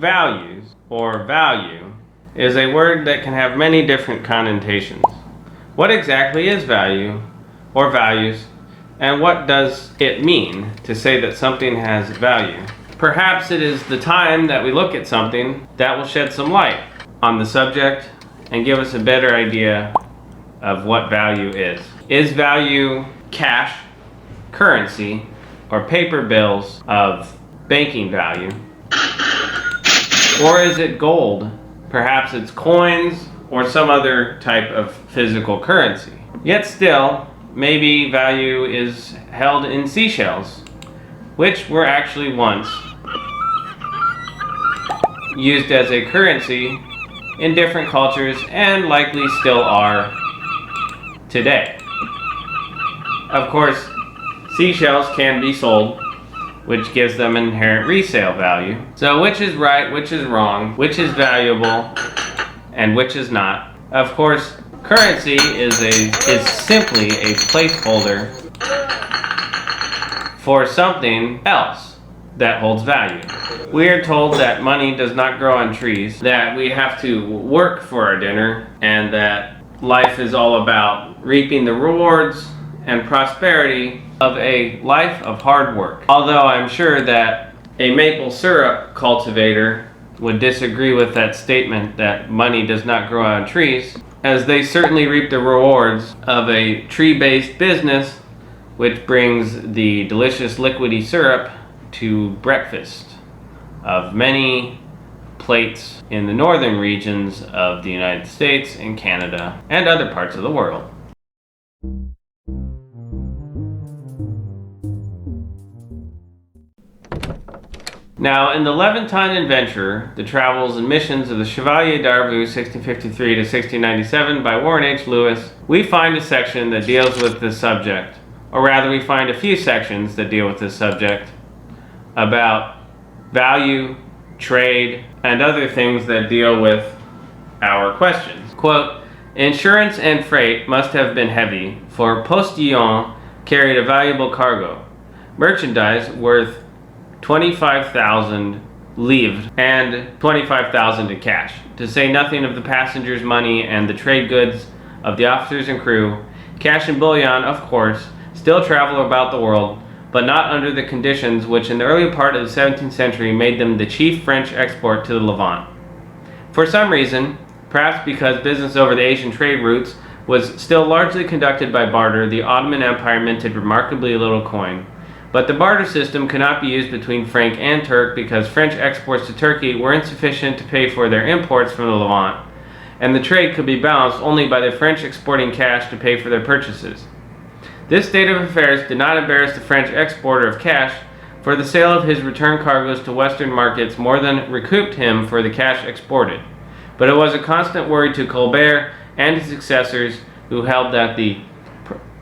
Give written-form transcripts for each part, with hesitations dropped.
values, or value, is a word that can have many different connotations. What exactly is value, or values, and what does it mean to say that something has value? Perhaps it is the time that we look at something that will shed some light on the subject and give us a better idea of what value is. Is value cash, currency, or paper bills of banking value? Or is it gold? Perhaps it's coins or some other type of physical currency. Yet still, maybe value is held in seashells, which were actually once used as a currency in different cultures and likely still are today. Of course, seashells can be sold, which gives them inherent resale value. So which is right, which is wrong, which is valuable, and which is not? Of course, currency is simply a placeholder for something else that holds value. We are told that money does not grow on trees, that we have to work for our dinner, and that life is all about reaping the rewards and prosperity of a life of hard work. Although I'm sure that a maple syrup cultivator would disagree with that statement that money does not grow on trees, as they certainly reap the rewards of a tree-based business which brings the delicious liquidy syrup to breakfast of many plates in the northern regions of the United States and Canada and other parts of the world. Now, in the Levantine Adventure, the travels and missions of the Chevalier d'Arvaux, 1653 to 1697, by Warren H. Lewis, we find a section that deals with this subject, or rather we find a few sections that deal with this subject about value, trade, and other things that deal with our questions. Quote, insurance and freight must have been heavy, for postillon carried a valuable cargo, merchandise worth 25,000 livres and 25,000 in cash, to say nothing of the passengers' money and the trade goods of the officers and crew. Cash and bullion, of course, still travel about the world, but not under the conditions which in the early part of the 17th century made them the chief French export to the Levant. For some reason, perhaps because business over the Asian trade routes was still largely conducted by barter, the Ottoman Empire minted remarkably little coin. But the barter system could not be used between Frank and Turk because French exports to Turkey were insufficient to pay for their imports from the Levant, and the trade could be balanced only by the French exporting cash to pay for their purchases. This state of affairs did not embarrass the French exporter of cash, for the sale of his return cargoes to Western markets more than recouped him for the cash exported. But it was a constant worry to Colbert and his successors, who held that the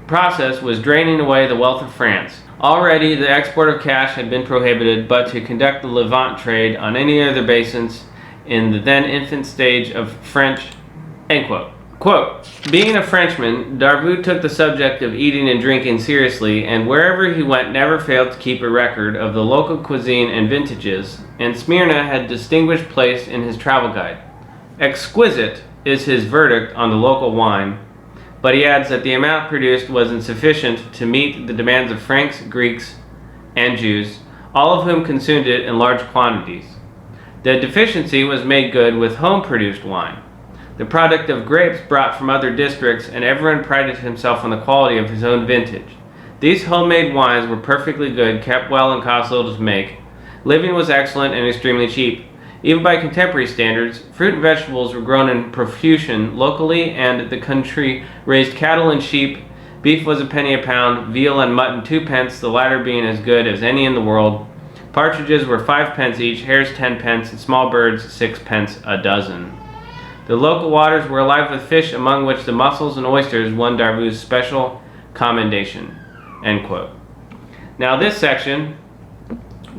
process was draining away the wealth of France. Already the export of cash had been prohibited, but to conduct the Levant trade on any other basis in the then infant stage of French, end quote. Quote, being a Frenchman, d'Arvaux took the subject of eating and drinking seriously, and wherever he went never failed to keep a record of the local cuisine and vintages, and Smyrna had distinguished place in his travel guide. Exquisite is his verdict on the local wine, but he adds that the amount produced was insufficient to meet the demands of Franks, Greeks, and Jews, all of whom consumed it in large quantities. The deficiency was made good with home-produced wine, the product of grapes brought from other districts, and everyone prided himself on the quality of his own vintage. These homemade wines were perfectly good, kept well, and cost little to make. Living was excellent and extremely cheap. Even by contemporary standards, fruit and vegetables were grown in profusion locally, and the country raised cattle and sheep. Beef was a penny a pound, veal and mutton 2 pence, the latter being as good as any in the world. Partridges were 5 pence each, hares 10 pence, and small birds 6 pence a dozen. The local waters were alive with fish, among which the mussels and oysters won d'Arvaux's special commendation. End quote. Now this section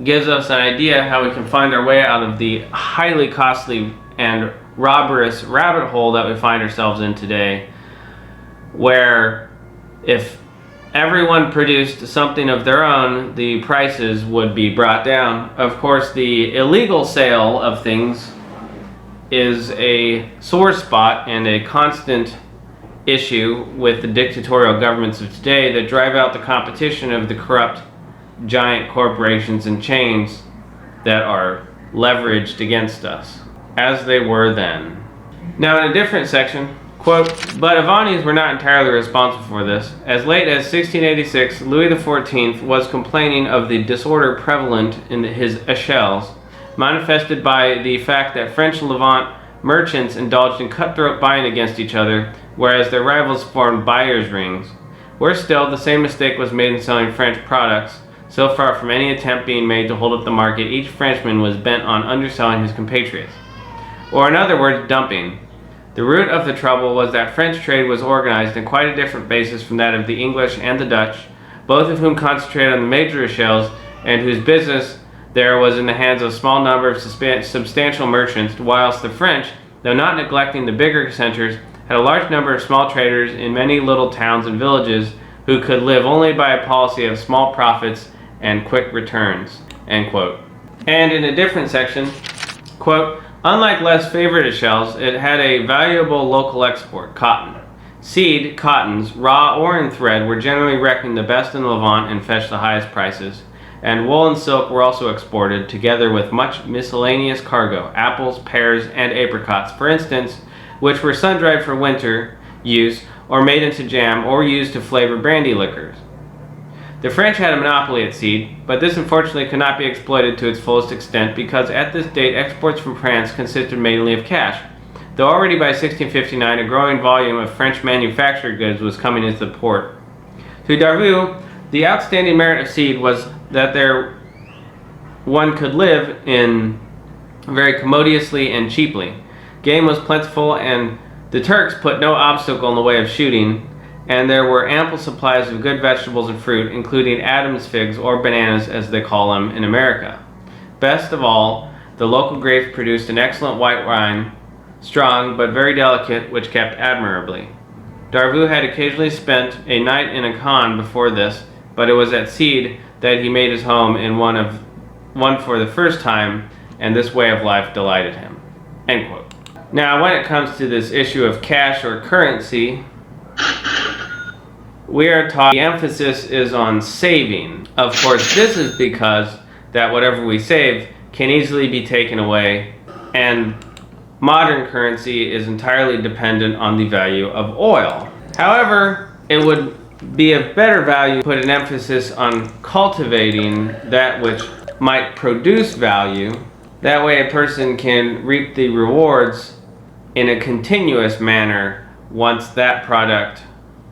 gives us an idea how we can find our way out of the highly costly and robberous rabbit hole that we find ourselves in today, where if everyone produced something of their own, the prices would be brought down. Of course, the illegal sale of things is a sore spot and a constant issue with the dictatorial governments of today that drive out the competition of the corrupt giant corporations and chains that are leveraged against us, as they were then. Now, in a different section, quote, but Avanis were not entirely responsible for this. As late as 1686, Louis XIV was complaining of the disorder prevalent in his echelles, manifested by the fact that French Levant merchants indulged in cutthroat buying against each other, whereas their rivals formed buyers' rings. Worse still, the same mistake was made in selling French products. So far from any attempt being made to hold up the market, each Frenchman was bent on underselling his compatriots. Or in other words, dumping. The root of the trouble was that French trade was organized in quite a different basis from that of the English and the Dutch, both of whom concentrated on the major echelles and whose business there was in the hands of a small number of substantial merchants, whilst the French, though not neglecting the bigger centers, had a large number of small traders in many little towns and villages who could live only by a policy of small profits and quick returns, end quote. And in a different section, quote, unlike less favored echelles, it had a valuable local export, cotton. Seed, cottons, raw or in thread, were generally reckoned the best in Levant and fetched the highest prices, and wool and silk were also exported, together with much miscellaneous cargo, apples, pears, and apricots, for instance, which were sun-dried for winter use, or made into jam, or used to flavor brandy liquors. The French had a monopoly at seed, but this unfortunately could not be exploited to its fullest extent because at this date exports from France consisted mainly of cash, though already by 1659 a growing volume of French manufactured goods was coming into the port. To Darvaux, the outstanding merit of seed was that there one could live in very commodiously and cheaply. Game was plentiful and the Turks put no obstacle in the way of shooting, and there were ample supplies of good vegetables and fruit, including Adam's figs, or bananas as they call them in America. Best of all, the local grapes produced an excellent white wine, strong but very delicate, which kept admirably. Darvaux had occasionally spent a night in a khan before this, but it was at Seed that he made his home in one for the first time, and this way of life delighted him. End quote. Now, when it comes to this issue of cash or currency, we are taught the emphasis is on saving. Of course, this is because that whatever we save can easily be taken away, and modern currency is entirely dependent on the value of oil. However, it would be of better value to put an emphasis on cultivating that which might produce value. That way a person can reap the rewards in a continuous manner once that product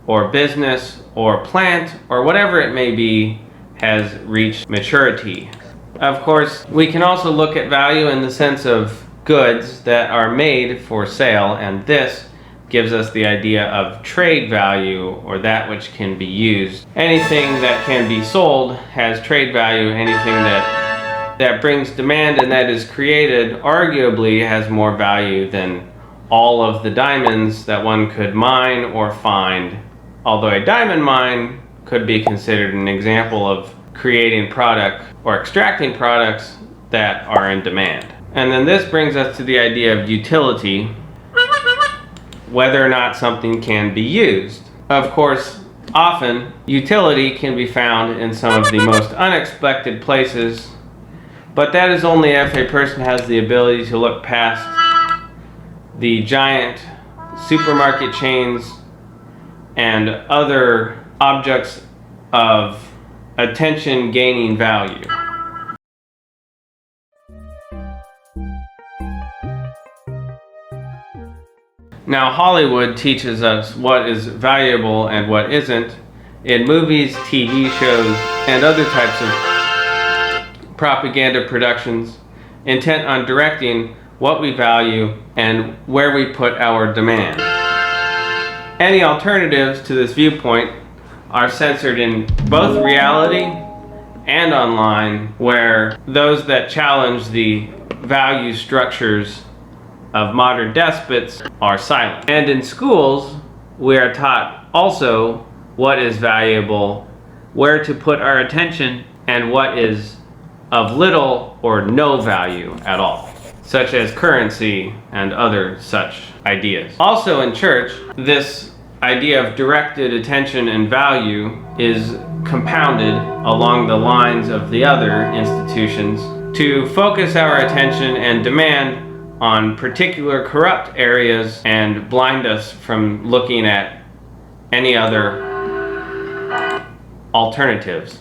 or business or plant or whatever it may be has reached maturity. Of course, we can also look at value in the sense of goods that are made for sale, and this gives us the idea of trade value, or that which can be used. Anything that can be sold has trade value. Anything that brings demand and that is created arguably has more value than all of the diamonds that one could mine or find. Although a diamond mine could be considered an example of creating product or extracting products that are in demand. And then this brings us to the idea of utility, whether or not something can be used. Of course, often utility can be found in some of the most unexpected places, but that is only if a person has the ability to look past the giant supermarket chains and other objects of attention gaining value. Now, Hollywood teaches us what is valuable and what isn't in movies, TV shows, and other types of propaganda productions, intent on directing what we value and where we put our demand. Any alternatives to this viewpoint are censored in both reality and online, where those that challenge the value structures of modern despots are silent. And in schools, we are taught also what is valuable, where to put our attention, and what is of little or no value at all, such as currency and other such ideas. Also in church, this idea of directed attention and value is compounded along the lines of the other institutions to focus our attention and demand on particular corrupt areas and blind us from looking at any other alternatives.